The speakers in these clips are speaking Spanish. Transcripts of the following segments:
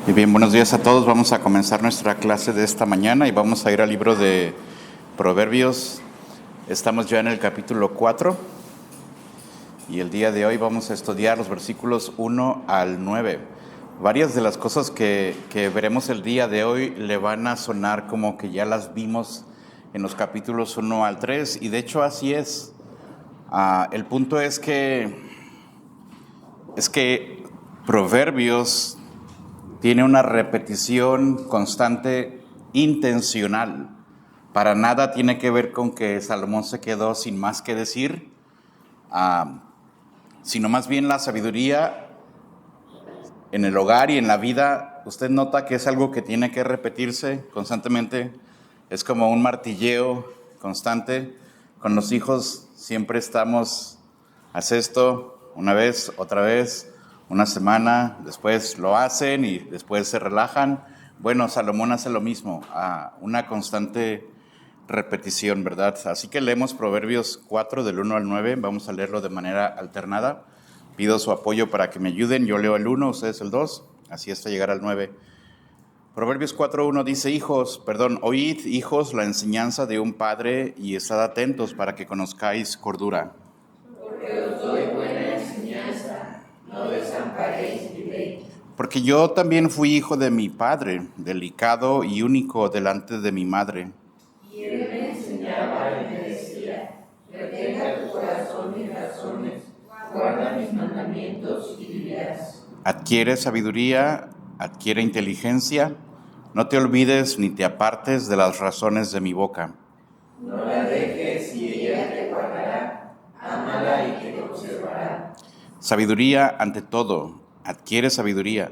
Y bien, buenos días a todos. Vamos a comenzar nuestra clase de esta mañana y vamos a ir al libro de Proverbios. Estamos ya en el capítulo 4 y el día de hoy vamos a estudiar los versículos 1 al 9. Varias de las cosas que veremos el día de hoy le van a sonar como que ya las vimos en los capítulos 1 al 3 y de hecho así es. El punto es que Proverbios tiene una repetición constante intencional. Para nada tiene que ver con que Salomón se quedó sin más que decir, sino más bien la sabiduría en el hogar y en la vida. Usted nota que es algo que tiene que repetirse constantemente. Es como un martilleo constante. Con los hijos siempre estamos, haz esto, una vez, otra vez, una semana, después lo hacen y después se relajan. Bueno, Salomón hace lo mismo, una constante repetición, ¿verdad? Así que leemos Proverbios 4 del 1 al 9, vamos a leerlo de manera alternada. Pido su apoyo para que me ayuden, yo leo el 1, ustedes el 2, así hasta llegar al 9. Proverbios 4:1 dice, oíd, hijos, la enseñanza de un padre y estad atentos para que conozcáis cordura. Porque os doy buena enseñanza, no desamparéis mi ley. Porque yo también fui hijo de mi padre, delicado y único delante de mi madre. Y él me enseñaba y me decía, retenga tu corazón mis razones, guarda mis mandamientos y vivirás. Adquiere sabiduría, adquiere inteligencia, no te olvides ni te apartes de las razones de mi boca. No la dejes y ella te guardará, ámala y te conservará. Sabiduría ante todo, adquiere sabiduría,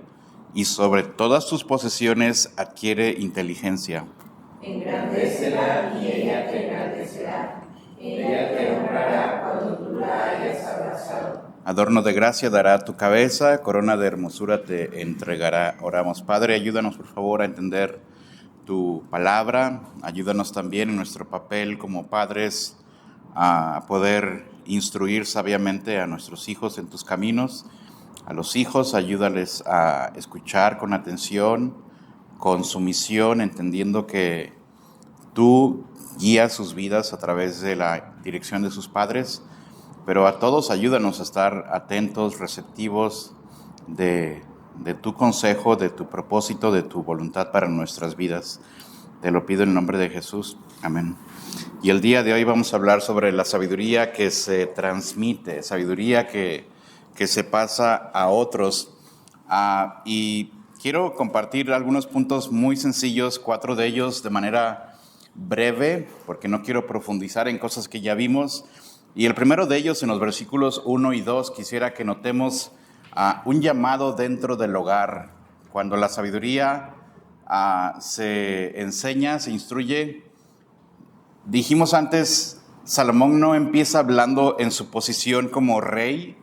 y sobre todas tus posesiones adquiere inteligencia. Engrandécela y ella te engrandecerá. Ella te honrará cuando tú la hayas abrazado. Adorno de gracia dará tu cabeza, corona de hermosura te entregará. Oramos. Padre, ayúdanos por favor a entender tu palabra, ayúdanos también en nuestro papel como padres a poder instruir sabiamente a nuestros hijos en tus caminos. A los hijos ayúdales a escuchar con atención, con sumisión, entendiendo que tú guías sus vidas a través de la dirección de sus padres. Pero a todos ayúdanos a estar atentos, receptivos de tu consejo, de tu propósito, de tu voluntad para nuestras vidas. Te lo pido en el nombre de Jesús. Amén. Y el día de hoy vamos a hablar sobre la sabiduría que se transmite, sabiduría que se pasa a otros. Y quiero compartir algunos puntos muy sencillos, 4 de ellos de manera breve, porque no quiero profundizar en cosas que ya vimos. Y el primero de ellos, en los versículos 1 y 2, quisiera que notemos un llamado dentro del hogar. Cuando la sabiduría se enseña, se instruye. Dijimos antes, Salomón no empieza hablando en su posición como rey.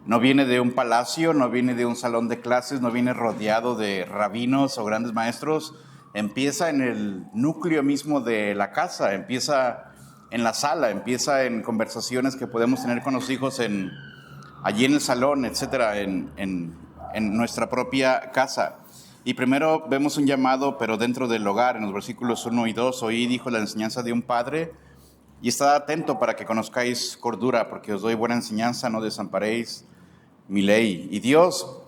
No viene de un palacio, no viene de un salón de clases, no viene rodeado de rabinos o grandes maestros. Empieza en el núcleo mismo de la casa, empieza en la sala, empieza en conversaciones que podemos tener con los hijos allí en el salón, etcétera, en nuestra propia casa. Y primero vemos un llamado, pero dentro del hogar, en los versículos 1 y 2, oí, dijo la enseñanza de un padre, y estad atento para que conozcáis cordura, porque os doy buena enseñanza, no desamparéis mi ley. Y Dios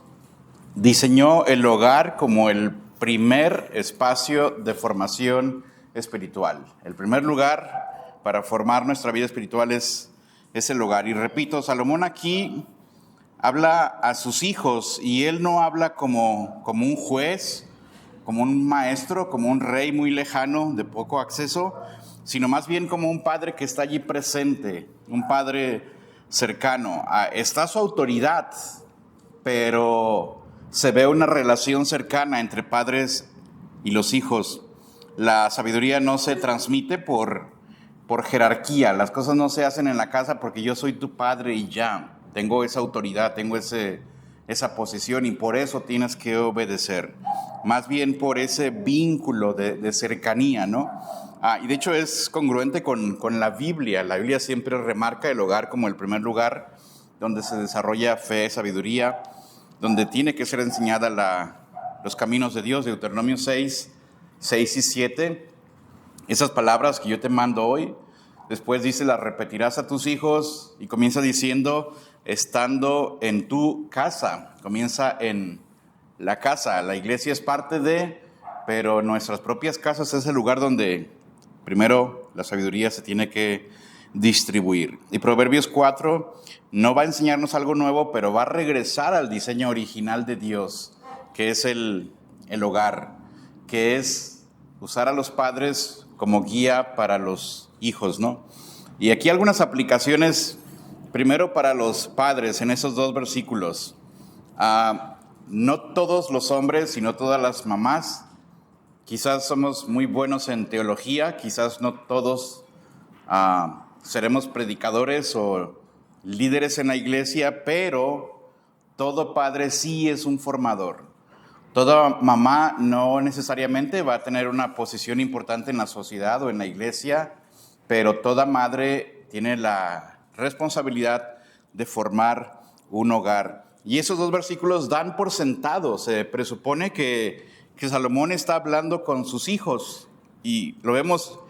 diseñó el hogar como el primer espacio de formación espiritual. El primer lugar para formar nuestra vida espiritual es el hogar. Y repito, Salomón aquí habla a sus hijos y él no habla como un juez, como un maestro, como un rey muy lejano, de poco acceso, sino más bien como un padre que está allí presente, un padre cercano. Está su autoridad, pero se ve una relación cercana entre padres y los hijos. La sabiduría no se transmite por jerarquía. Las cosas no se hacen en la casa porque yo soy tu padre y ya. Tengo esa autoridad, tengo esa posición y por eso tienes que obedecer. Más bien por ese vínculo de cercanía, ¿no? Y de hecho es congruente con la Biblia. La Biblia siempre remarca el hogar como el primer lugar donde se desarrolla fe, sabiduría, donde tiene que ser enseñada los caminos de Dios, Deuteronomio 6, 6 y 7. Esas palabras que yo te mando hoy, después dice, las repetirás a tus hijos, y comienza diciendo, estando en tu casa. Comienza en la casa. La iglesia es parte de, pero nuestras propias casas es el lugar donde primero la sabiduría se tiene que distribuir. Y Proverbios 4 no va a enseñarnos algo nuevo, pero va a regresar al diseño original de Dios, que es el hogar, que es usar a los padres como guía para los hijos, ¿no? Y aquí algunas aplicaciones, primero para los padres en esos dos versículos. No todos los hombres y no todas las mamás, quizás somos muy buenos en teología, quizás no todos seremos predicadores o líderes en la iglesia, pero todo padre sí es un formador. Toda mamá no necesariamente va a tener una posición importante en la sociedad o en la iglesia, pero toda madre tiene la responsabilidad de formar un hogar. Y esos dos versículos dan por sentado, se presupone que Salomón está hablando con sus hijos, y lo vemos,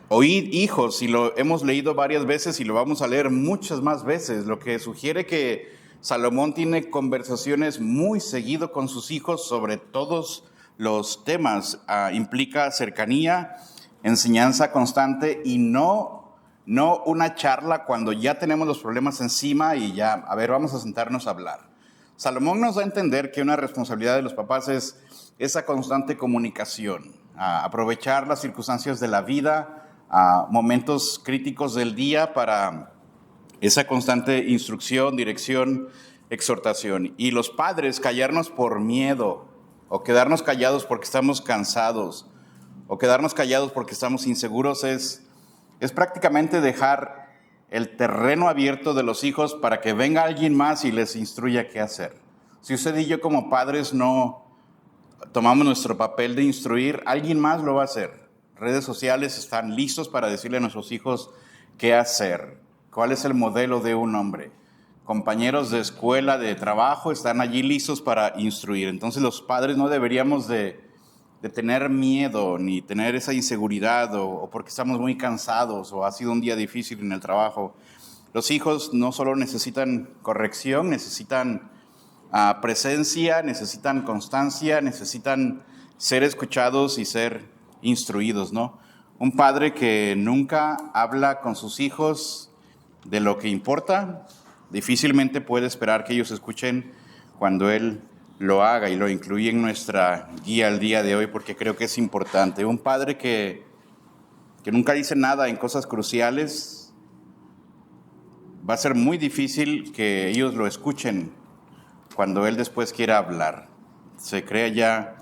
oíd hijos, y lo hemos leído varias veces y lo vamos a leer muchas más veces, lo que sugiere que Salomón tiene conversaciones muy seguido con sus hijos sobre todos los temas. Implica cercanía, enseñanza constante y no una charla cuando ya tenemos los problemas encima y ya, a ver, vamos a sentarnos a hablar. Salomón nos da a entender que una responsabilidad de los papás es esa constante comunicación, aprovechar las circunstancias de la vida, momentos críticos del día para esa constante instrucción, dirección, exhortación. Y los padres, callarnos por miedo, o quedarnos callados porque estamos cansados, o quedarnos callados porque estamos inseguros, es prácticamente dejar el terreno abierto de los hijos para que venga alguien más y les instruya qué hacer. Si usted y yo como padres no tomamos nuestro papel de instruir, alguien más lo va a hacer. Redes sociales están listos para decirle a nuestros hijos qué hacer. ¿Cuál es el modelo de un hombre? Compañeros de escuela, de trabajo, están allí listos para instruir. Entonces los padres no deberíamos de tener miedo, ni tener esa inseguridad, o porque estamos muy cansados, o ha sido un día difícil en el trabajo. Los hijos no solo necesitan corrección, necesitan presencia, necesitan constancia, necesitan ser escuchados y ser instruidos, ¿no? Un padre que nunca habla con sus hijos de lo que importa, difícilmente puede esperar que ellos escuchen cuando él lo haga, y lo incluye en nuestra guía al día de hoy porque creo que es importante. Un padre que nunca dice nada en cosas cruciales, va a ser muy difícil que ellos lo escuchen cuando él después quiera hablar. Se crea ya,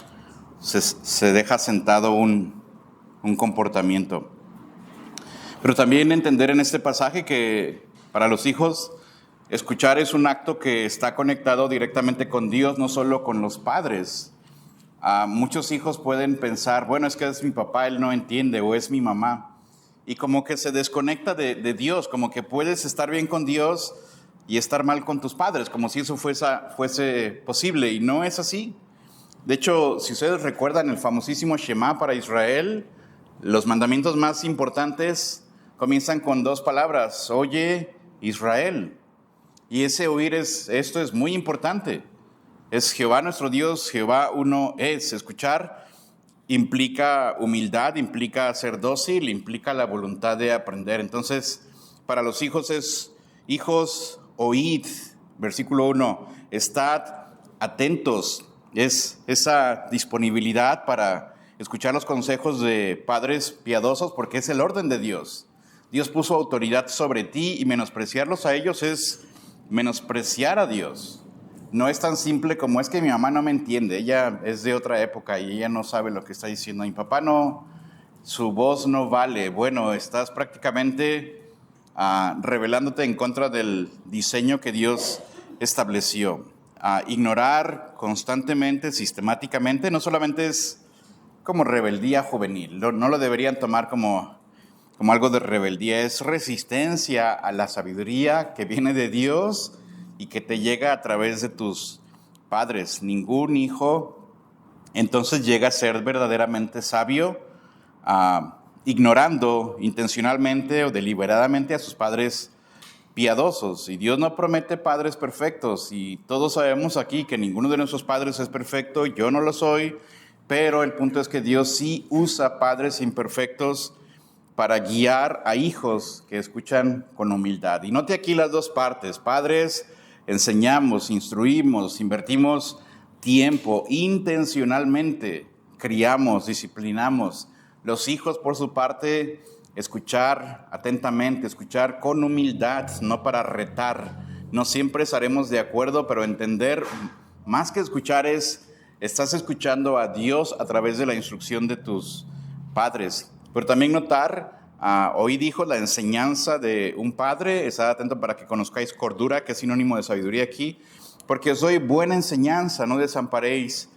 se deja sentado un comportamiento. Pero también entender en este pasaje que para los hijos escuchar es un acto que está conectado directamente con Dios, no solo con los padres. Muchos hijos pueden pensar, bueno, es que es mi papá, él no entiende, o es mi mamá. Y como que se desconecta de Dios, como que puedes estar bien con Dios y estar mal con tus padres, como si eso fuese posible, y no es así. De hecho, si ustedes recuerdan el famosísimo Shema para Israel, los mandamientos más importantes comienzan con dos palabras: oye, Israel. Y ese oír esto es muy importante. Es Jehová nuestro Dios, Jehová uno es. Escuchar implica humildad, implica ser dócil, implica la voluntad de aprender. Entonces, para los hijos es, hijos, oíd, versículo 1, estad atentos. Es esa disponibilidad para escuchar los consejos de padres piadosos, porque es el orden de Dios. Dios puso autoridad sobre ti, y menospreciarlos a ellos es menospreciar a Dios. No es tan simple como es que mi mamá no me entiende, ella es de otra época y ella no sabe lo que está diciendo. Mi papá no, su voz no vale. Bueno, estás prácticamente rebelándote en contra del diseño que Dios estableció. Ignorar constantemente, sistemáticamente, no solamente es como rebeldía juvenil, no lo deberían tomar como algo de rebeldía, es resistencia a la sabiduría que viene de Dios y que te llega a través de tus padres. Ningún hijo entonces llega a ser verdaderamente sabio, ignorando intencionalmente o deliberadamente a sus padres piadosos. Y Dios no promete padres perfectos, y todos sabemos aquí que ninguno de nuestros padres es perfecto. Yo no lo soy, pero el punto es que Dios sí usa padres imperfectos para guiar a hijos que escuchan con humildad. Y note aquí las dos partes. Padres, enseñamos, instruimos, invertimos tiempo, intencionalmente criamos, disciplinamos. Los hijos, por su parte, escuchar atentamente, escuchar con humildad, no para retar. No siempre estaremos de acuerdo, pero entender, más que escuchar, estás escuchando a Dios a través de la instrucción de tus padres. Pero también notar, hoy dijo la enseñanza de un padre. Estad atento para que conozcáis cordura, que es sinónimo de sabiduría aquí. Porque os doy buena enseñanza, no desamparéis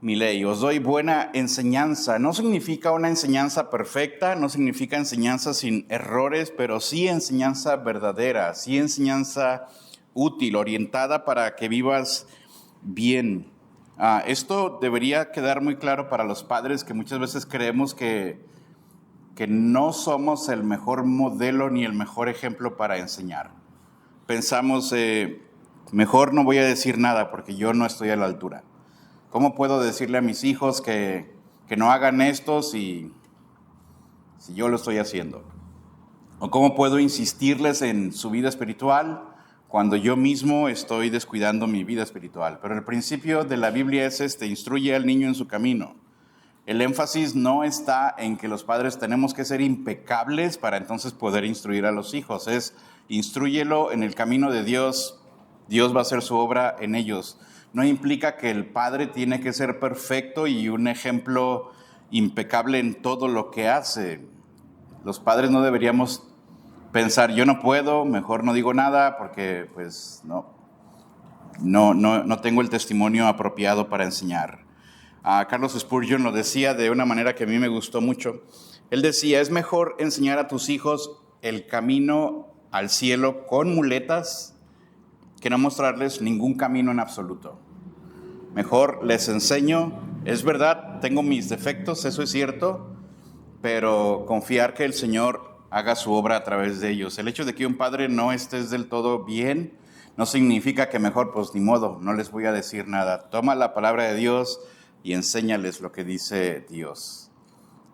mi ley. Os doy buena enseñanza. No significa una enseñanza perfecta, no significa enseñanza sin errores, pero sí enseñanza verdadera, sí enseñanza útil, orientada para que vivas bien. Esto debería quedar muy claro para los padres, que muchas veces creemos que no somos el mejor modelo ni el mejor ejemplo para enseñar. Pensamos, mejor no voy a decir nada porque yo no estoy a la altura. ¿Cómo puedo decirle a mis hijos que no hagan esto si yo lo estoy haciendo? ¿O cómo puedo insistirles en su vida espiritual cuando yo mismo estoy descuidando mi vida espiritual? Pero el principio de la Biblia es instruye al niño en su camino. El énfasis no está en que los padres tenemos que ser impecables para entonces poder instruir a los hijos. Es instrúyelo en el camino de Dios. Dios va a hacer su obra en ellos. No implica que el padre tiene que ser perfecto y un ejemplo impecable en todo lo que hace. Los padres no deberíamos pensar, yo no puedo, mejor no digo nada porque pues no tengo el testimonio apropiado para enseñar. Carlos Spurgeon lo decía de una manera que a mí me gustó mucho. Él decía, es mejor enseñar a tus hijos el camino al cielo con muletas que no mostrarles ningún camino en absoluto. Mejor les enseño, es verdad, tengo mis defectos, eso es cierto, pero confiar que el Señor haga su obra a través de ellos. El hecho de que un padre no estés del todo bien no significa que mejor, pues ni modo, no les voy a decir nada. Toma la palabra de Dios y enséñales lo que dice Dios.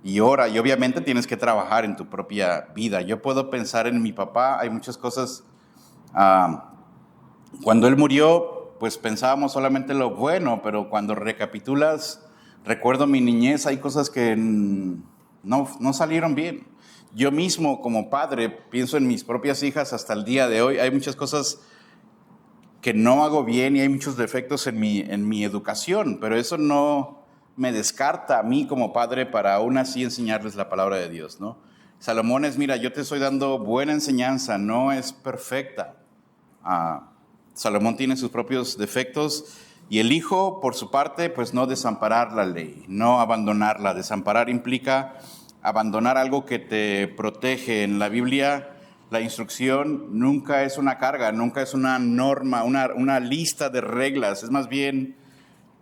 Y ora, y obviamente tienes que trabajar en tu propia vida. Yo puedo pensar en mi papá, hay muchas cosas. Cuando él murió, pues pensábamos solamente lo bueno, pero cuando recapitulas, recuerdo mi niñez, hay cosas que no salieron bien. Yo mismo como padre pienso en mis propias hijas hasta el día de hoy. Hay muchas cosas que no hago bien y hay muchos defectos en mi educación, pero eso no me descarta a mí como padre para aún así enseñarles la palabra de Dios, ¿no? Salomón es, mira, yo te estoy dando buena enseñanza, no es perfecta. Salomón tiene sus propios defectos y el hijo, por su parte, pues no desamparar la ley, no abandonarla. Desamparar implica abandonar algo que te protege. En la Biblia, la instrucción nunca es una carga, nunca es una norma, una lista de reglas, es más bien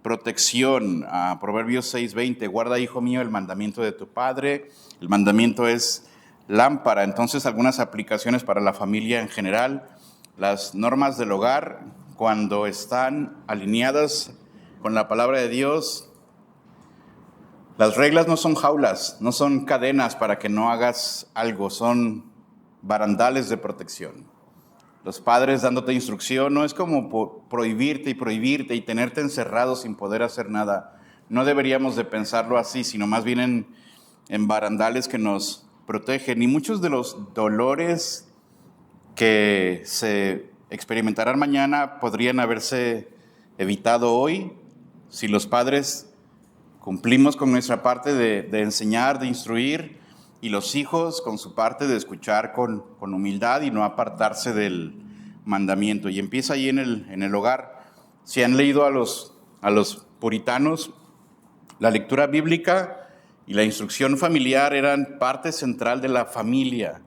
protección. Proverbios 6:20, guarda, hijo mío, el mandamiento de tu padre. El mandamiento es lámpara. Entonces, algunas aplicaciones para la familia en general. Las normas del hogar, cuando están alineadas con la palabra de Dios, las reglas no son jaulas, no son cadenas para que no hagas algo, son barandales de protección. Los padres dándote instrucción no es como prohibirte y tenerte encerrado sin poder hacer nada. No deberíamos de pensarlo así, sino más bien en barandales que nos protegen. Y muchos de los dolores que se experimentarán mañana podrían haberse evitado hoy si los padres cumplimos con nuestra parte de enseñar, de instruir, y los hijos con su parte de escuchar con humildad y no apartarse del mandamiento. Y empieza ahí en el hogar. Si han leído a los puritanos, la lectura bíblica y la instrucción familiar eran parte central de la familia.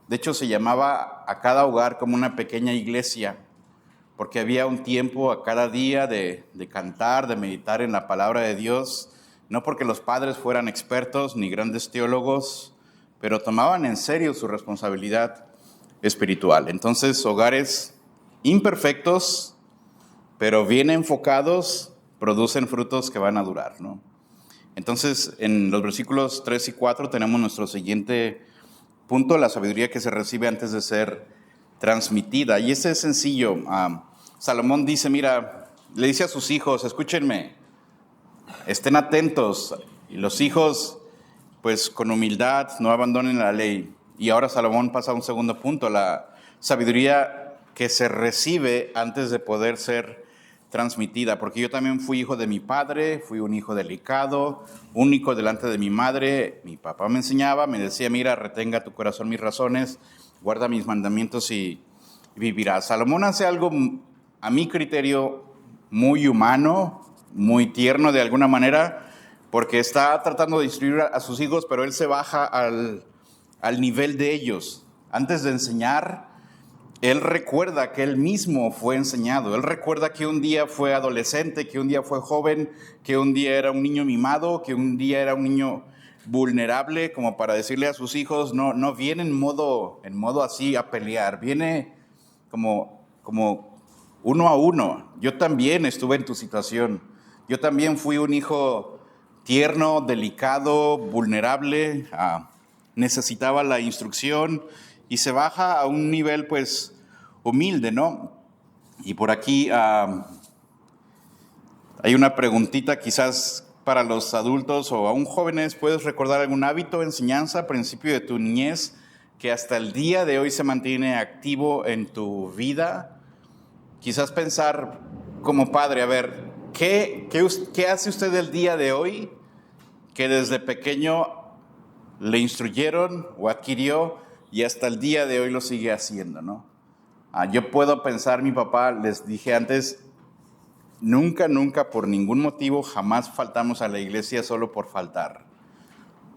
De hecho, se llamaba a cada hogar como una pequeña iglesia, porque había un tiempo a cada día de cantar, de meditar en la palabra de Dios, no porque los padres fueran expertos ni grandes teólogos, pero tomaban en serio su responsabilidad espiritual. Entonces, hogares imperfectos, pero bien enfocados, producen frutos que van a durar, ¿no? Entonces, en los versículos 3 y 4 tenemos nuestro siguiente punto, la sabiduría que se recibe antes de ser transmitida. Y este es sencillo. Salomón dice, mira, le dice a sus hijos, escúchenme, estén atentos. Y los hijos, pues con humildad, no abandonen la ley. Y ahora Salomón pasa a un segundo punto, la sabiduría que se recibe antes de poder ser transmitida. Porque yo también fui hijo de mi padre, fui un hijo delicado, único delante de mi madre. Mi papá me enseñaba, me decía, mira, retenga tu corazón mis razones, guarda mis mandamientos y vivirás. Salomón hace algo, a mi criterio, muy humano, muy tierno de alguna manera, porque está tratando de instruir a sus hijos, pero él se baja al nivel de ellos. Antes de enseñar, él recuerda que él mismo fue enseñado. Él recuerda que un día fue adolescente, que un día fue joven, que un día era un niño mimado, que un día era un niño vulnerable, como para decirle a sus hijos, no viene en modo así a pelear, viene como uno a uno. Yo también estuve en tu situación. Yo también fui un hijo tierno, delicado, vulnerable, necesitaba la instrucción y se baja a un nivel pues humilde, ¿no? Y por aquí hay una preguntita quizás para los adultos o aún jóvenes. ¿Puedes recordar algún hábito, enseñanza, principio de tu niñez que hasta el día de hoy se mantiene activo en tu vida? Quizás pensar como padre, a ver, ¿qué hace usted el día de hoy que desde pequeño le instruyeron o adquirió y hasta el día de hoy lo sigue haciendo, ¿no? Yo puedo pensar, mi papá, les dije antes, nunca por ningún motivo jamás faltamos a la iglesia solo por faltar.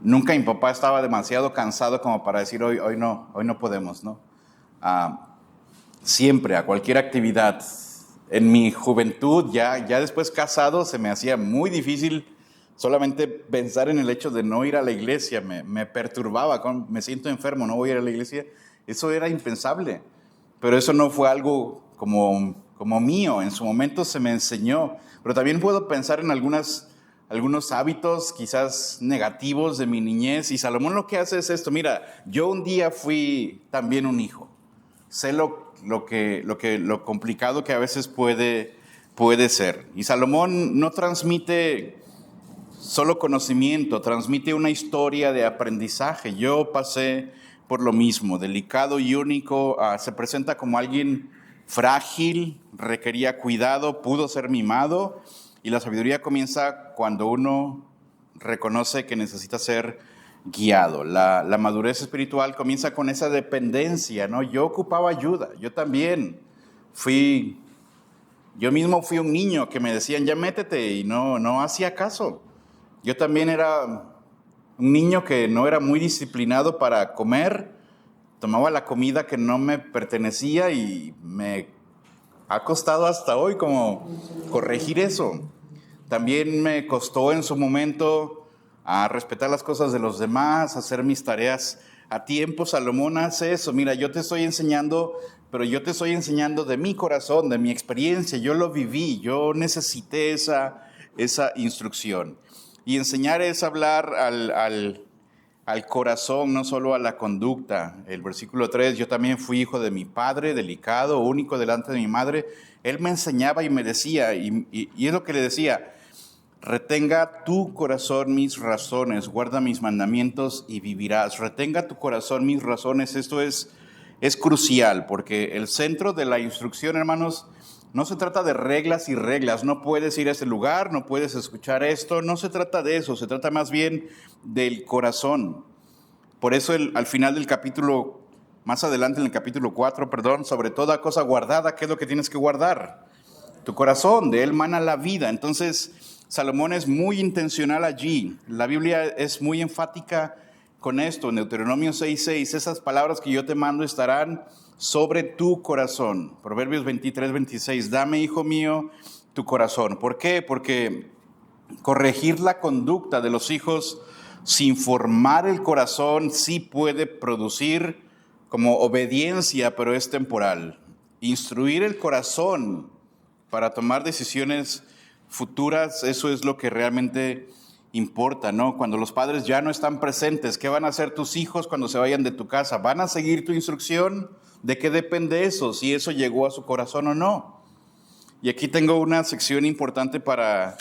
Nunca mi papá estaba demasiado cansado como para decir hoy no podemos, ¿no? Siempre, a cualquier actividad. En mi juventud, ya después casado, se me hacía muy difícil solamente pensar en el hecho de no ir a la iglesia. Me perturbaba, me siento enfermo, no voy a ir a la iglesia. Eso era impensable, pero eso no fue algo como mío. En su momento se me enseñó, pero también puedo pensar en algunos hábitos quizás negativos de mi niñez, y Salomón lo que hace es esto. Mira, yo un día fui también un hijo. Sé lo complicado que a veces puede ser. Y Salomón no transmite solo conocimiento, transmite una historia de aprendizaje. Yo pasé por lo mismo, delicado y único. Se presenta como alguien frágil, requería cuidado, pudo ser mimado. Y la sabiduría comienza cuando uno reconoce que necesita ser guiado. La madurez espiritual comienza con esa dependencia, ¿no? Yo ocupaba ayuda, yo mismo fui un niño que me decían, ya métete, y no hacía caso. Yo también era un niño que no era muy disciplinado para comer, tomaba la comida que no me pertenecía y me ha costado hasta hoy como corregir eso. También me costó en su momento a respetar las cosas de los demás, hacer mis tareas a tiempo. Salomón hace eso. Mira, yo te estoy enseñando, pero yo te estoy enseñando de mi corazón, de mi experiencia. Yo lo viví, yo necesité esa instrucción. Y enseñar es hablar al corazón, no solo a la conducta. El versículo 3, yo también fui hijo de mi padre, delicado, único delante de mi madre. Él me enseñaba y me decía, y es lo que le decía: retenga tu corazón mis razones, guarda mis mandamientos y vivirás. Retenga tu corazón mis razones. Esto es crucial, porque el centro de la instrucción, hermanos, no se trata de reglas y reglas. No puedes ir a ese lugar, no puedes escuchar esto. No se trata de eso, se trata más bien del corazón. Por eso al final del capítulo, más adelante en el capítulo 4, sobre toda cosa guardada, ¿qué es lo que tienes que guardar? Tu corazón, de él mana la vida. Entonces, Salomón es muy intencional allí. La Biblia es muy enfática con esto. En Deuteronomio 6:6, esas palabras que yo te mando estarán sobre tu corazón. Proverbios 23:26, dame, hijo mío, tu corazón. ¿Por qué? Porque corregir la conducta de los hijos sin formar el corazón sí puede producir como obediencia, pero es temporal. Instruir el corazón para tomar decisiones futuras, eso es lo que realmente importa, ¿no? Cuando los padres ya no están presentes, ¿qué van a hacer tus hijos cuando se vayan de tu casa? ¿Van a seguir tu instrucción? ¿De qué depende eso? Si eso llegó a su corazón o no. Y aquí tengo una sección importante para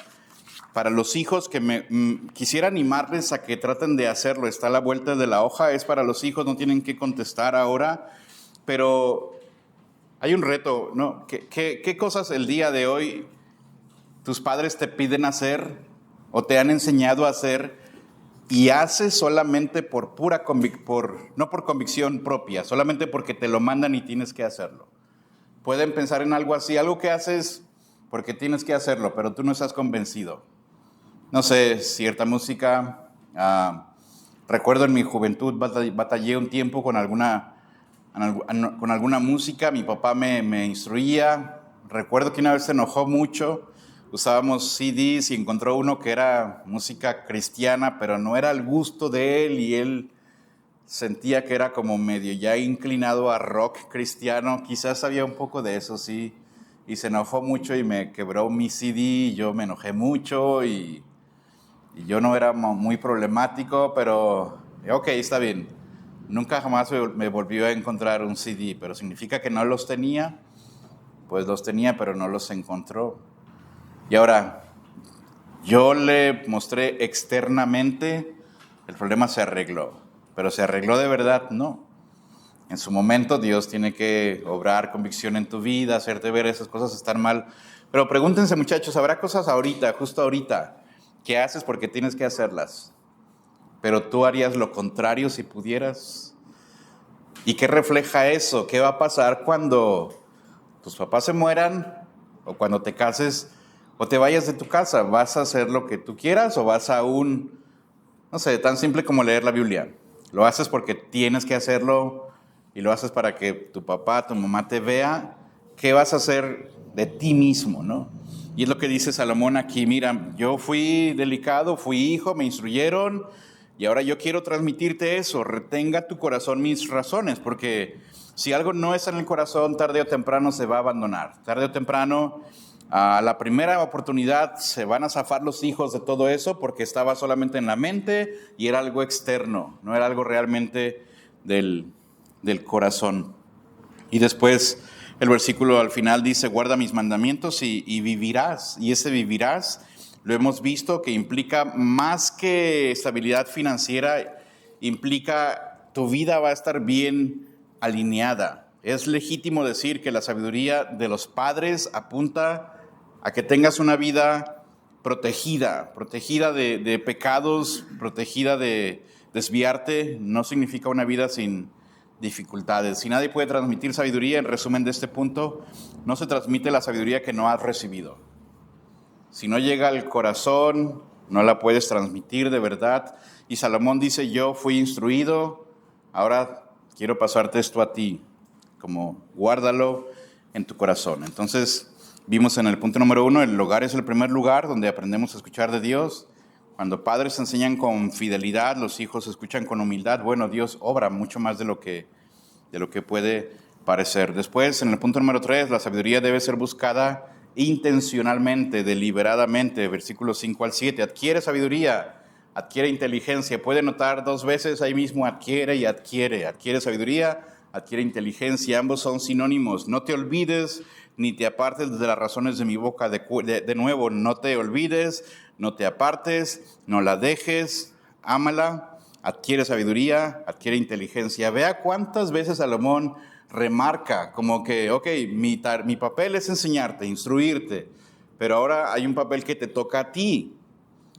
los hijos que quisiera animarles a que traten de hacerlo. Está a la vuelta de la hoja, es para los hijos, no tienen que contestar ahora, pero hay un reto, ¿no? ¿Qué cosas el día de hoy tus padres te piden hacer o te han enseñado a hacer y haces solamente por pura no por convicción propia, solamente porque te lo mandan y tienes que hacerlo? Pueden pensar en algo así, algo que haces porque tienes que hacerlo, pero tú no estás convencido. No sé, cierta música. Recuerdo en mi juventud batallé un tiempo con alguna música. Mi papá me instruía. Recuerdo que una vez se enojó mucho. Usábamos CDs y encontró uno que era música cristiana, pero no era al gusto de él, y él sentía que era como medio ya inclinado a rock cristiano. Quizás había un poco de eso, sí. Y se enojó mucho y me quebró mi CD y yo me enojé mucho y yo no era muy problemático, pero ok, está bien. Nunca jamás me volvió a encontrar un CD, pero significa que no los tenía. Pues los tenía, pero no los encontró. Y ahora, yo le mostré externamente, el problema se arregló, pero ¿se arregló de verdad? No. En su momento Dios tiene que obrar convicción en tu vida, hacerte ver esas cosas están mal. Pero pregúntense, muchachos, ¿habrá cosas ahorita, justo ahorita, que haces porque tienes que hacerlas, pero tú harías lo contrario si pudieras? ¿Y qué refleja eso? ¿Qué va a pasar cuando tus papás se mueran o cuando te cases o te vayas de tu casa? ¿Vas a hacer lo que tú quieras o vas a no sé, tan simple como leer la Biblia? ¿Lo haces porque tienes que hacerlo y lo haces para que tu papá, tu mamá te vea? ¿Qué vas a hacer de ti mismo, no? Y es lo que dice Salomón aquí. Mira, yo fui delicado, fui hijo, me instruyeron y ahora yo quiero transmitirte eso. Retenga tu corazón mis razones, porque si algo no está en el corazón, tarde o temprano se va a abandonar. Tarde o temprano, a la primera oportunidad se van a zafar los hijos de todo eso porque estaba solamente en la mente y era algo externo, no era algo realmente del corazón. Y después el versículo al final dice, guarda mis mandamientos y vivirás. Y ese vivirás, lo hemos visto que implica más que estabilidad financiera, implica tu vida va a estar bien alineada. Es legítimo decir que la sabiduría de los padres apunta a que tengas una vida protegida de pecados, protegida de desviarte. No significa una vida sin dificultades. Si nadie puede transmitir sabiduría, en resumen de este punto, no se transmite la sabiduría que no has recibido. Si no llega al corazón, no la puedes transmitir de verdad. Y Salomón dice, yo fui instruido, ahora quiero pasarte esto a ti, como guárdalo en tu corazón. Entonces, vimos en el punto número 1, el hogar es el primer lugar donde aprendemos a escuchar de Dios. Cuando padres enseñan con fidelidad, los hijos escuchan con humildad. Bueno, Dios obra mucho más de lo que puede parecer. Después, en el punto número 3, la sabiduría debe ser buscada intencionalmente, deliberadamente. Versículos 5 al 7. Adquiere sabiduría, adquiere inteligencia. Puede notar 2 veces ahí mismo, adquiere y adquiere. Adquiere sabiduría, adquiere inteligencia. Ambos son sinónimos. No te olvides ni te apartes de las razones de mi boca. De nuevo, no te olvides, no te apartes, no la dejes, ámala, adquiere sabiduría, adquiere inteligencia. Vea cuántas veces Salomón remarca como que, ok, mi papel es enseñarte, instruirte, pero ahora hay un papel que te toca a ti.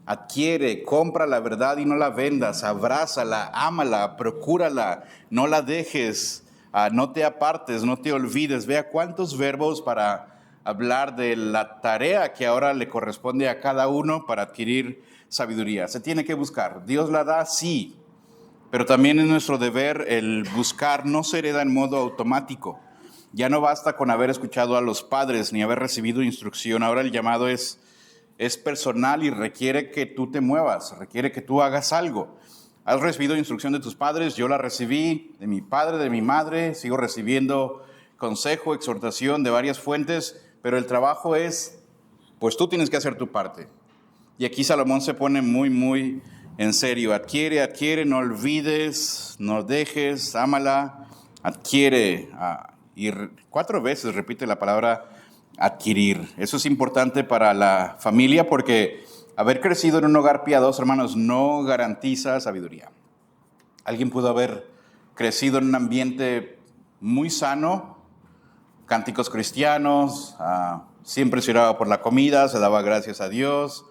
Adquiere, compra la verdad y no la vendas, abrázala, ámala, procúrala, no la dejes, no te apartes, no te olvides. Vea cuántos verbos para hablar de la tarea que ahora le corresponde a cada uno para adquirir sabiduría. Se tiene que buscar. ¿Dios la da? Sí, pero también es nuestro deber el buscar, no se hereda en modo automático. Ya no basta con haber escuchado a los padres ni haber recibido instrucción. Ahora el llamado es personal y requiere que tú te muevas, requiere que tú hagas algo. Has recibido instrucción de tus padres, yo la recibí de mi padre, de mi madre, sigo recibiendo consejo, exhortación de varias fuentes, pero el trabajo es, pues tú tienes que hacer tu parte. Y aquí Salomón se pone muy en serio. Adquiere, no olvides, no dejes, ámala, adquiere. Y 4 veces repite la palabra adquirir. Eso es importante para la familia porque haber crecido en un hogar piadoso, hermanos, no garantiza sabiduría. Alguien pudo haber crecido en un ambiente muy sano, cánticos cristianos, siempre se oraba por la comida, se daba gracias a Dios,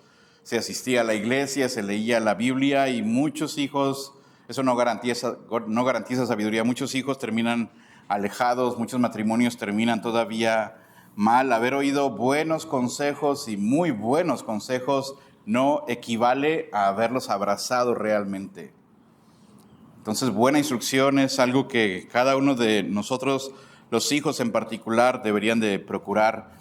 se asistía a la iglesia, se leía la Biblia y muchos hijos, eso no garantiza sabiduría, muchos hijos terminan alejados, muchos matrimonios terminan todavía mal. Haber oído buenos consejos y muy buenos consejos no equivale a haberlos abrazado realmente. Entonces, buena instrucción es algo que cada uno de nosotros, los hijos en particular, deberían de procurar.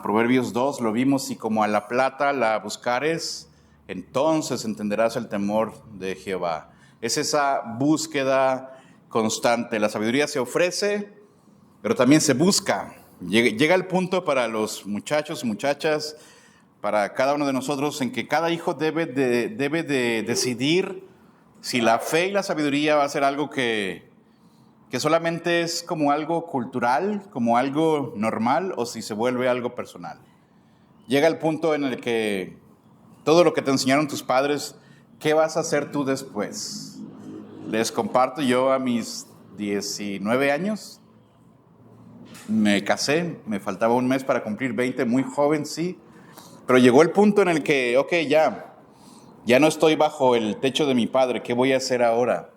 Proverbios 2 lo vimos, y como a la plata la buscares, entonces entenderás el temor de Jehová. Es esa búsqueda constante. La sabiduría se ofrece, pero también se busca. Llega el punto para los muchachos y muchachas, para cada uno de nosotros, en que cada hijo debe de decidir si la fe y la sabiduría va a ser algo que solamente es como algo cultural, como algo normal, o si se vuelve algo personal. Llega el punto en el que todo lo que te enseñaron tus padres, ¿qué vas a hacer tú después? Les comparto, yo a mis 19 años me casé, me faltaba un mes para cumplir 20, muy joven, sí, pero llegó el punto en el que, ya no estoy bajo el techo de mi padre, ¿qué voy a hacer ahora?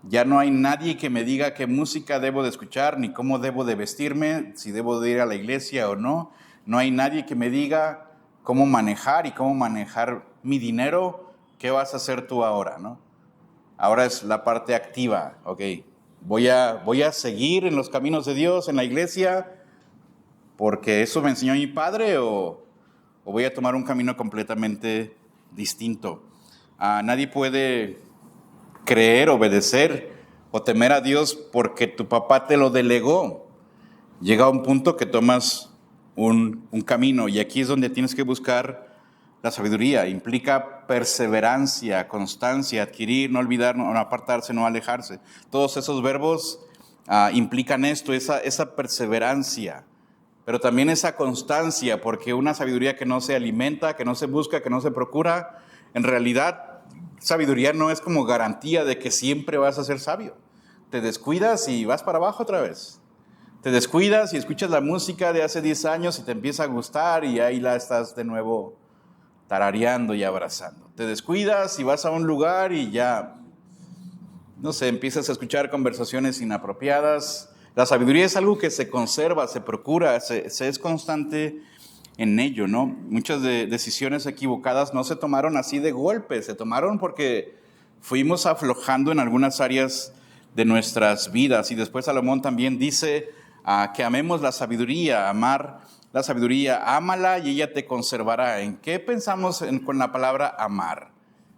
Ya no hay nadie que me diga qué música debo de escuchar, ni cómo debo de vestirme, si debo de ir a la iglesia o no. No hay nadie que me diga cómo manejar y cómo manejar mi dinero. ¿Qué vas a hacer tú ahora, no? Ahora es la parte activa, voy a seguir en los caminos de Dios, en la iglesia, porque eso me enseñó mi padre, o voy a tomar un camino completamente distinto. Nadie puede creer, obedecer o temer a Dios porque tu papá te lo delegó. Llega un punto que tomas un camino, y aquí es donde tienes que buscar la sabiduría. Implica perseverancia, constancia, adquirir, no olvidar, no apartarse, no alejarse. Todos esos verbos implican esto, esa perseverancia, pero también esa constancia, porque una sabiduría que no se alimenta, que no se busca, que no se procura, en realidad sabiduría no es como garantía de que siempre vas a ser sabio. Te descuidas y vas para abajo otra vez. Te descuidas y escuchas la música de hace 10 años y te empieza a gustar, y ahí la estás de nuevo tarareando y abrazando. Te descuidas y vas a un lugar y ya, empiezas a escuchar conversaciones inapropiadas. La sabiduría es algo que se conserva, se procura, se es constante en ello, ¿no? Muchas decisiones equivocadas no se tomaron así de golpe, se tomaron porque fuimos aflojando en algunas áreas de nuestras vidas. Y después Salomón también dice que amemos la sabiduría, amar la sabiduría, ámala y ella te conservará. ¿En qué pensamos con la palabra amar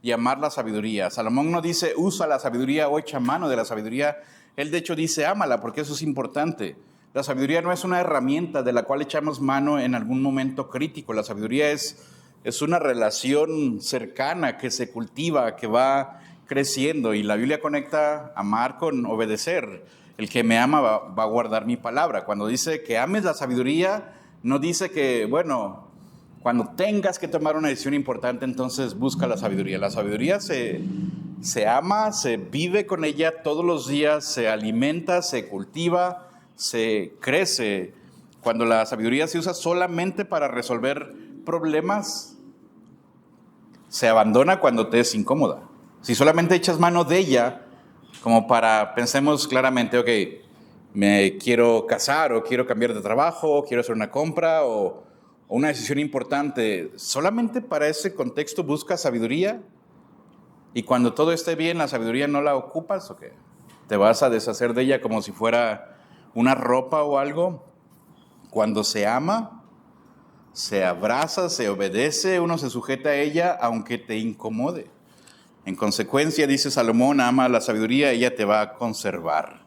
y amar la sabiduría? Salomón no dice usa la sabiduría o echa mano de la sabiduría, él de hecho dice ámala, porque eso es importante. La sabiduría no es una herramienta de la cual echamos mano en algún momento crítico. La sabiduría es una relación cercana que se cultiva, que va creciendo, y la Biblia conecta amar con obedecer. El que me ama va a guardar mi palabra. Cuando dice que ames la sabiduría, no dice que, cuando tengas que tomar una decisión importante, entonces busca la sabiduría. La sabiduría se ama, se vive con ella todos los días, se alimenta, se cultiva, se crece. Cuando la sabiduría se usa solamente para resolver problemas, se abandona cuando te es incómoda. Si solamente echas mano de ella como para, pensemos claramente, me quiero casar o quiero cambiar de trabajo, o quiero hacer una compra o una decisión importante, solamente para ese contexto buscas sabiduría, Y cuando todo esté bien, ¿la sabiduría no la ocupas o qué? ¿Te vas a deshacer de ella como si fuera una ropa o algo? Cuando se ama, se abraza, se obedece, uno se sujeta a ella aunque te incomode. En consecuencia, dice Salomón, ama la sabiduría, ella te va a conservar.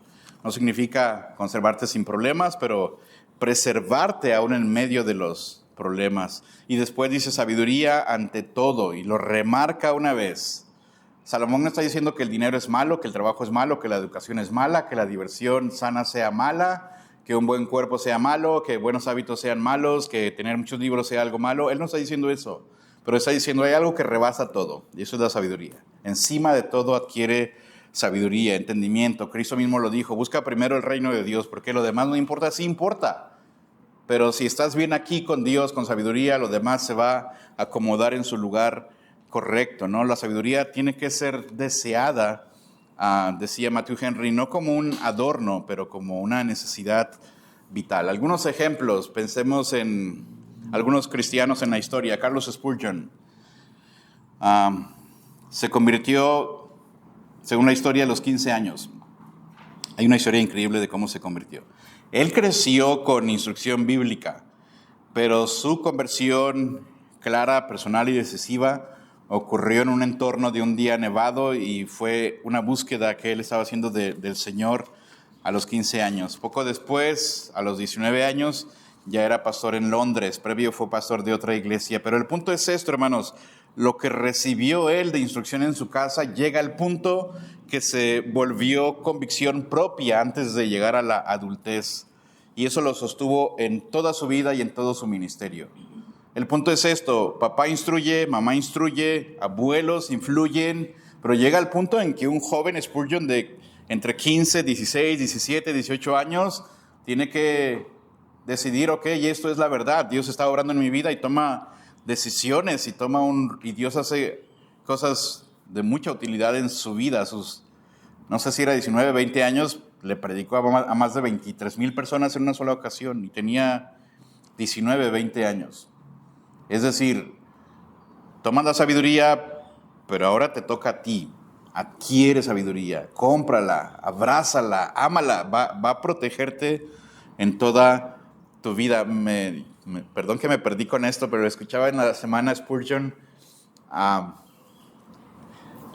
No significa conservarte sin problemas, pero preservarte aún en medio de los problemas. Y después dice sabiduría ante todo, y lo remarca una vez. Salomón no está diciendo que el dinero es malo, que el trabajo es malo, que la educación es mala, que la diversión sana sea mala, que un buen cuerpo sea malo, que buenos hábitos sean malos, que tener muchos libros sea algo malo. Él no está diciendo eso, pero está diciendo hay algo que rebasa todo, y eso es la sabiduría. Encima de todo adquiere sabiduría, entendimiento. Cristo mismo lo dijo, busca primero el reino de Dios, porque lo demás no importa. Sí importa, pero si estás bien aquí con Dios, con sabiduría, lo demás se va a acomodar en su lugar correcto, ¿no? La sabiduría tiene que ser deseada, decía Matthew Henry, no como un adorno, pero como una necesidad vital. Algunos ejemplos, pensemos en algunos cristianos en la historia. Carlos Spurgeon se convirtió, según la historia, a los 15 años. Hay una historia increíble de cómo se convirtió. Él creció con instrucción bíblica, pero su conversión clara, personal y decisiva ocurrió en un entorno de un día nevado y fue una búsqueda que él estaba haciendo del Señor a los 15 años. Poco después, a los 19 años, ya era pastor en Londres. Previo fue pastor de otra iglesia. Pero el punto es esto, hermanos. Lo que recibió él de instrucción en su casa llega al punto que se volvió convicción propia antes de llegar a la adultez. Y eso lo sostuvo en toda su vida y en todo su ministerio. El punto es esto, papá instruye, mamá instruye, abuelos influyen, pero llega el punto en que un joven Spurgeon de entre 15, 16, 17, 18 años tiene que decidir, ok, esto es la verdad, Dios está obrando en mi vida y toma decisiones y Dios hace cosas de mucha utilidad en su vida. No sé si era 19, 20 años, le predicó a más de 23,000 personas en una sola ocasión y tenía 19, 20 años. Es decir, tomas la sabiduría, pero ahora te toca a ti. Adquiere sabiduría, cómprala, abrázala, ámala, va a protegerte en toda tu vida. Perdón que me perdí con esto, pero escuchaba en la semana Spurgeon.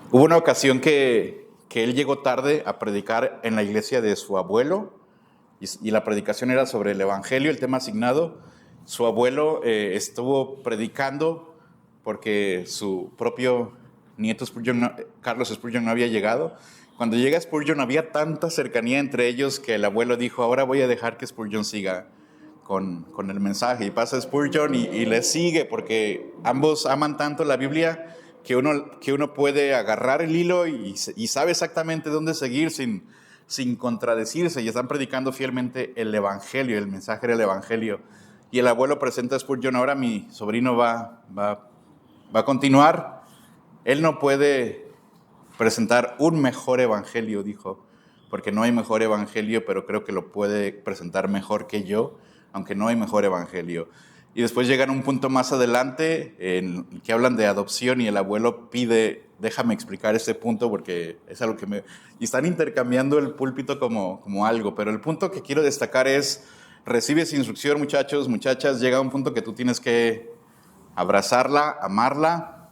Hubo una ocasión que él llegó tarde a predicar en la iglesia de su abuelo, y la predicación era sobre el Evangelio, el tema asignado. Su abuelo estuvo predicando porque su propio nieto Carlos Spurgeon no había llegado. Cuando llega Spurgeon había tanta cercanía entre ellos que el abuelo dijo, ahora voy a dejar que Spurgeon siga con el mensaje. Y pasa Spurgeon y le sigue porque ambos aman tanto la Biblia que uno puede agarrar el hilo y sabe exactamente dónde seguir sin contradecirse. Y están predicando fielmente el Evangelio, el mensaje del Evangelio. Y el abuelo presenta a Spurgeon, ahora mi sobrino va a continuar. Él no puede presentar un mejor evangelio, dijo, porque no hay mejor evangelio, pero creo que lo puede presentar mejor que yo, aunque no hay mejor evangelio. Y después llegan a un punto más adelante en que hablan de adopción y el abuelo pide, déjame explicar este punto porque es algo y están intercambiando el púlpito como algo, pero el punto que quiero destacar es, recibes instrucción, muchachos, muchachas, llega a un punto que tú tienes que abrazarla, amarla.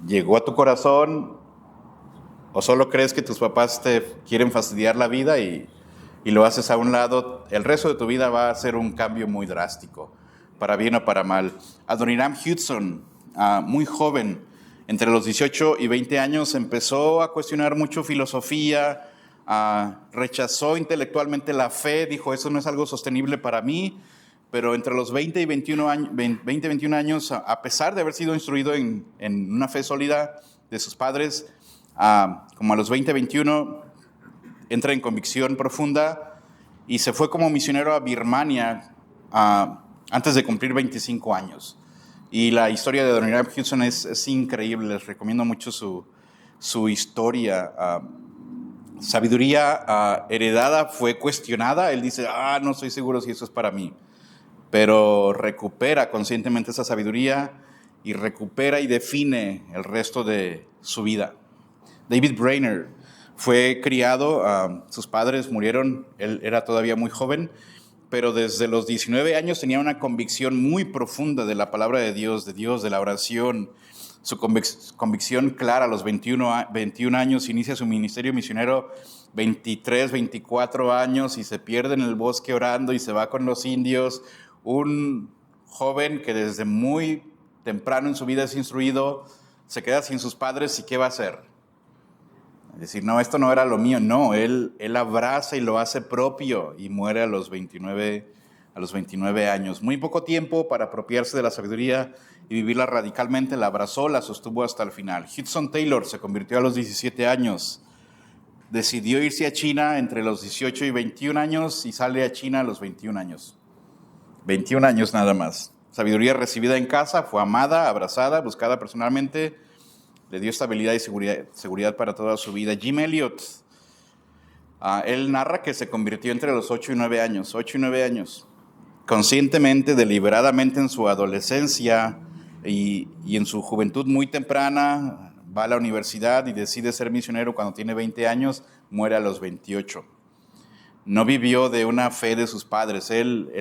Llegó a tu corazón, o solo crees que tus papás te quieren fastidiar la vida y lo haces a un lado. El resto de tu vida va a ser un cambio muy drástico, para bien o para mal. Adoniram Hudson, muy joven, entre los 18 y 20 años, empezó a cuestionar mucho filosofía, rechazó intelectualmente la fe, dijo, eso no es algo sostenible para mí, pero entre los 20 y 21 años, a pesar de haber sido instruido en una fe sólida de sus padres, como a los 20, 21, entra en convicción profunda y se fue como misionero a Birmania antes de cumplir 25 años. Y la historia de Adoniram Hudson es increíble, les recomiendo mucho su historia. Sabiduría heredada fue cuestionada, él dice, no estoy seguro si eso es para mí, pero recupera conscientemente esa sabiduría y recupera y define el resto de su vida. David Brainerd fue criado, sus padres murieron, él era todavía muy joven, pero desde los 19 años tenía una convicción muy profunda de la palabra de Dios, de la oración. Su convicción clara a los 21 años, inicia su ministerio misionero, 23, 24 años, y se pierde en el bosque orando y se va con los indios. Un joven que desde muy temprano en su vida es instruido, se queda sin sus padres, ¿y qué va a hacer? Es decir, no, esto no era lo mío. No, él abraza y lo hace propio y muere a los 29 años. Muy poco tiempo para apropiarse de la sabiduría y vivirla radicalmente. La abrazó, la sostuvo hasta el final. Hudson Taylor se convirtió a los 17 años. Decidió irse a China entre los 18 y 21 años y sale a China a los 21 años. 21 años nada más. Sabiduría recibida en casa, fue amada, abrazada, buscada personalmente. Le dio estabilidad y seguridad para toda su vida. Jim Elliot, él narra que se convirtió entre los 8 y 9 años. Conscientemente, deliberadamente en su adolescencia y en su juventud muy temprana, va a la universidad y decide ser misionero cuando tiene 20 años, muere a los 28. No vivió de una fe de sus padres, él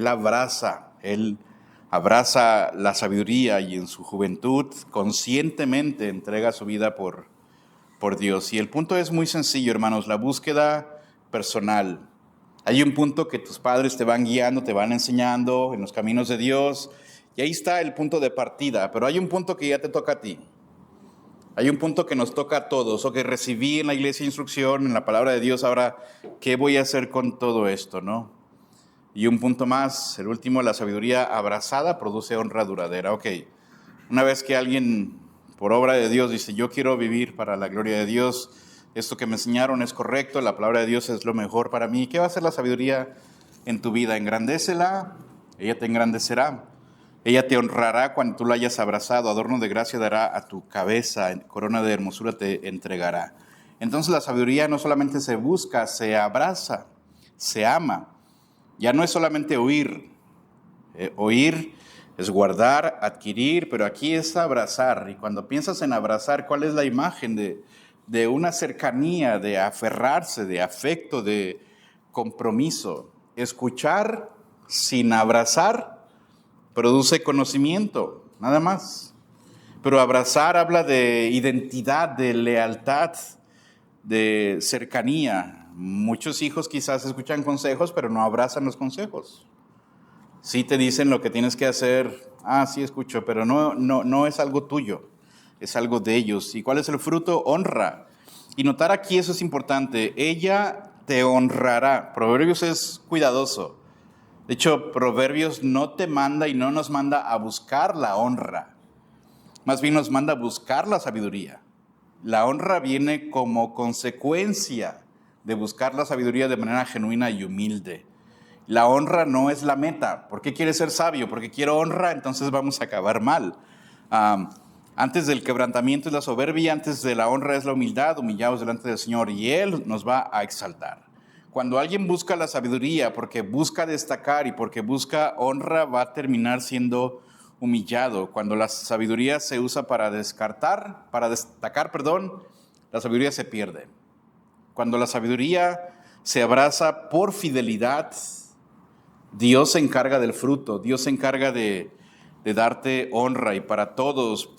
abraza la sabiduría y en su juventud conscientemente entrega su vida por Dios. Y el punto es muy sencillo, hermanos, la búsqueda personal. Hay un punto que tus padres te van guiando, te van enseñando en los caminos de Dios, y ahí está el punto de partida, pero hay un punto que ya te toca a ti. Hay un punto que nos toca a todos, o que recibí en la iglesia instrucción, en la palabra de Dios, ahora, ¿qué voy a hacer con todo esto, no? Y un punto más, el último, la sabiduría abrazada produce honra duradera. Ok, una vez que alguien, por obra de Dios, dice, yo quiero vivir para la gloria de Dios, esto que me enseñaron es correcto, la palabra de Dios es lo mejor para mí. ¿Qué va a hacer la sabiduría en tu vida? Engrandécela, ella te engrandecerá. Ella te honrará cuando tú la hayas abrazado, adorno de gracia dará a tu cabeza, corona de hermosura te entregará. Entonces la sabiduría no solamente se busca, se abraza, se ama. Ya no es solamente oír. Oír es guardar, adquirir, pero aquí es abrazar. Y cuando piensas en abrazar, ¿cuál es la imagen de una cercanía, de aferrarse, de afecto, de compromiso? Escuchar sin abrazar produce conocimiento, nada más. Pero abrazar habla de identidad, de lealtad, de cercanía. Muchos hijos quizás escuchan consejos, pero no abrazan los consejos. Sí te dicen lo que tienes que hacer, sí escucho, pero no es algo tuyo, es algo de ellos. ¿Y cuál es el fruto? Honra. Y notar aquí, eso es importante, ella te honrará. Proverbios es cuidadoso. De hecho, Proverbios no te manda y no nos manda a buscar la honra. Más bien nos manda a buscar la sabiduría. La honra viene como consecuencia de buscar la sabiduría de manera genuina y humilde. La honra no es la meta. ¿Por qué quieres ser sabio? Porque quiero honra, entonces vamos a acabar mal. Antes del quebrantamiento es la soberbia, antes de la honra es la humildad. Humillaos delante del Señor y Él nos va a exaltar. Cuando alguien busca la sabiduría porque busca destacar y porque busca honra, va a terminar siendo humillado. Cuando la sabiduría se usa para destacar, la sabiduría se pierde. Cuando la sabiduría se abraza por fidelidad, Dios se encarga del fruto, Dios se encarga de darte honra. Y para todos,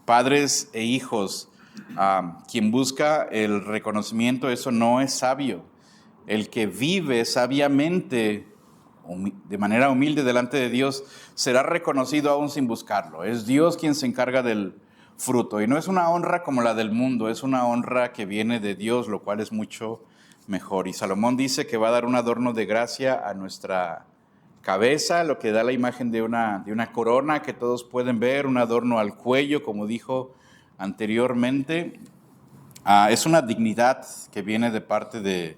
padres e hijos, quien busca el reconocimiento, eso no es sabio. El que vive sabiamente, de manera humilde delante de Dios, será reconocido aún sin buscarlo. Es Dios quien se encarga del fruto. Y no es una honra como la del mundo, es una honra que viene de Dios, lo cual es mucho mejor. Y Salomón dice que va a dar un adorno de gracia a nuestra cabeza, lo que da la imagen de una corona que todos pueden ver, un adorno al cuello, como dijo anteriormente. Es una dignidad que viene de parte de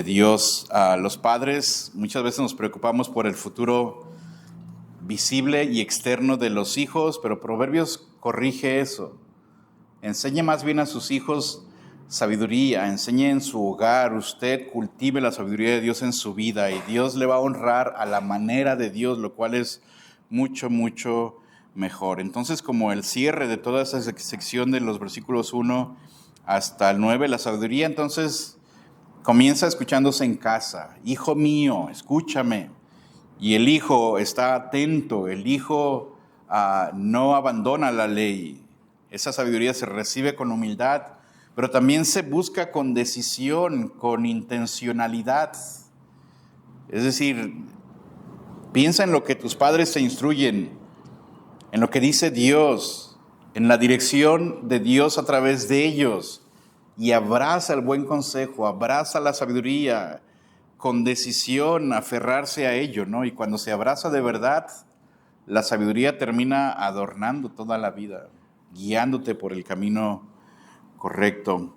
Dios. Los padres muchas veces nos preocupamos por el futuro visible y externo de los hijos, pero Proverbios corrige eso. Enseñe más bien a sus hijos sabiduría, enseñe en su hogar, usted cultive la sabiduría de Dios en su vida y Dios le va a honrar a la manera de Dios, lo cual es mucho, mucho mejor. Entonces, como el cierre de toda esa sección de los versículos 1 hasta el 9, la sabiduría entonces comienza escuchándose en casa. Hijo mío, escúchame. Y el hijo está atento, el hijo no abandona la ley. Esa sabiduría se recibe con humildad, pero también se busca con decisión, con intencionalidad. Es decir, piensa en lo que tus padres te instruyen, en lo que dice Dios, en la dirección de Dios a través de ellos, y abraza el buen consejo, abraza la sabiduría, con decisión, aferrarse a ello, ¿no? Y cuando se abraza de verdad, la sabiduría termina adornando toda la vida, guiándote por el camino correcto.